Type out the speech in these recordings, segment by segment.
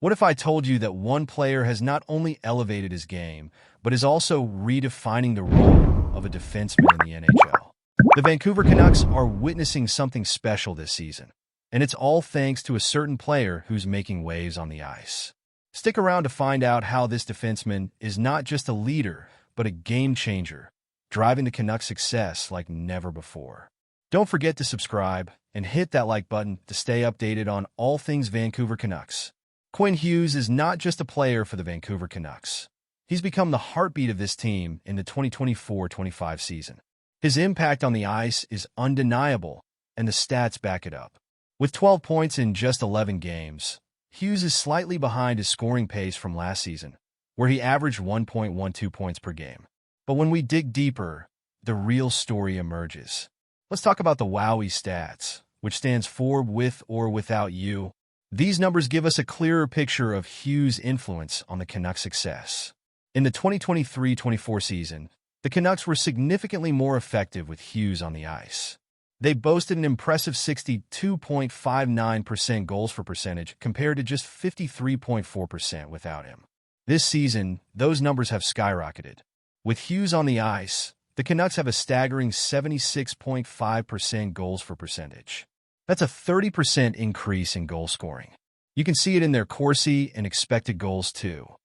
What if I told you that one player has not only elevated his game, but is also redefining the role of a defenseman in the NHL? The Vancouver Canucks are witnessing something special this season, and it's all thanks to a certain player who's making waves on the ice. Stick around to find out how this defenseman is not just a leader, but a game changer, driving the Canucks' success like never before. Don't forget to subscribe and hit that like button to stay updated on all things Vancouver Canucks. Quinn Hughes is not just a player for the Vancouver Canucks. He's become the heartbeat of this team in the 2024-25 season. His impact on the ice is undeniable, and the stats back it up. With 12 points in just 11 games, Hughes is slightly behind his scoring pace from last season, where he averaged 1.12 points per game. But when we dig deeper, the real story emerges. Let's talk about the WOWY stats, which stands for with or without you. These numbers give us a clearer picture of Hughes' influence on the Canucks' success. In the 2023-24 season, the Canucks were significantly more effective with Hughes on the ice. They boasted an impressive 62.59% goals for percentage compared to just 53.4% without him. This season, those numbers have skyrocketed. With Hughes on the ice, the Canucks have a staggering 76.5% goals for percentage. That's a 30% increase in goal scoring. You can see it in their Corsi and expected goals too.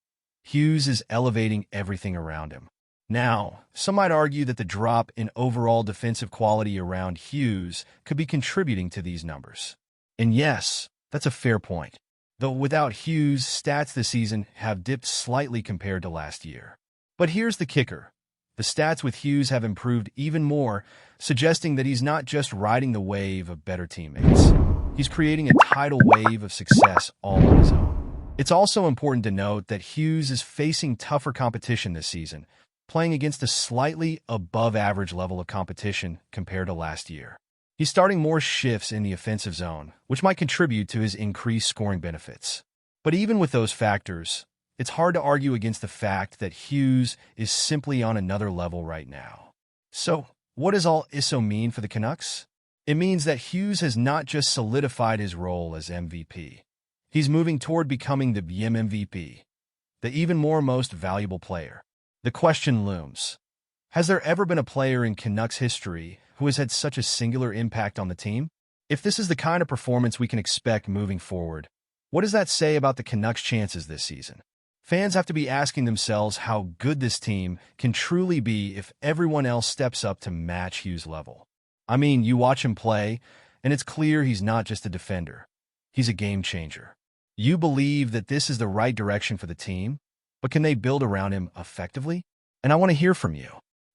Hughes is elevating everything around him. Now, some might argue that the drop in overall defensive quality around Hughes could be contributing to these numbers. And yes, that's a fair point. Though without Hughes, stats this season have dipped slightly compared to last year. But here's the kicker. The stats with Hughes have improved even more, suggesting that he's not just riding the wave of better teammates. He's creating a tidal wave of success all on his own. It's also important to note that Hughes is facing tougher competition this season, playing against a slightly above-average level of competition compared to last year. He's starting more shifts in the offensive zone, which might contribute to his increased scoring benefits. But even with those factors, it's hard to argue against the fact that Hughes is simply on another level right now. So, what does all ISO mean for the Canucks? It means that Hughes has not just solidified his role as MVP. He's moving toward becoming the BM MVP, the even more most valuable player. The question looms. Has there ever been a player in Canucks history who has had such a singular impact on the team? If this is the kind of performance we can expect moving forward, what does that say about the Canucks' chances this season? Fans have to be asking themselves how good this team can truly be if everyone else steps up to match Hughes' level. I mean, you watch him play, and it's clear he's not just a defender. He's a game changer. You believe that this is the right direction for the team, but can they build around him effectively? And I want to hear from you.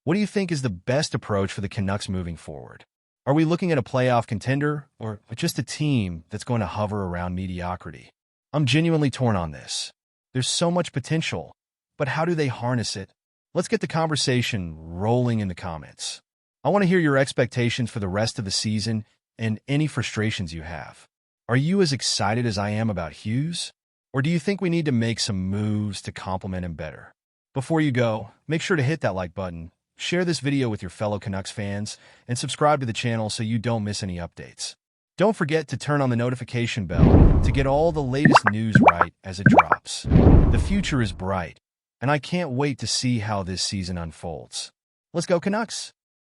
What do you think is the best approach for the Canucks moving forward? Are we looking at a playoff contender, or just a team that's going to hover around mediocrity? I'm genuinely torn on this. There's so much potential, but how do they harness it? Let's get the conversation rolling in the comments. I want to hear your expectations for the rest of the season and any frustrations you have. Are you as excited as I am about Hughes? Or do you think we need to make some moves to complement him better? Before you go, make sure to hit that like button, share this video with your fellow Canucks fans, and subscribe to the channel so you don't miss any updates. Don't forget to turn on the notification bell to get all the latest news right as it drops. The future is bright, and I can't wait to see how this season unfolds. Let's go Canucks!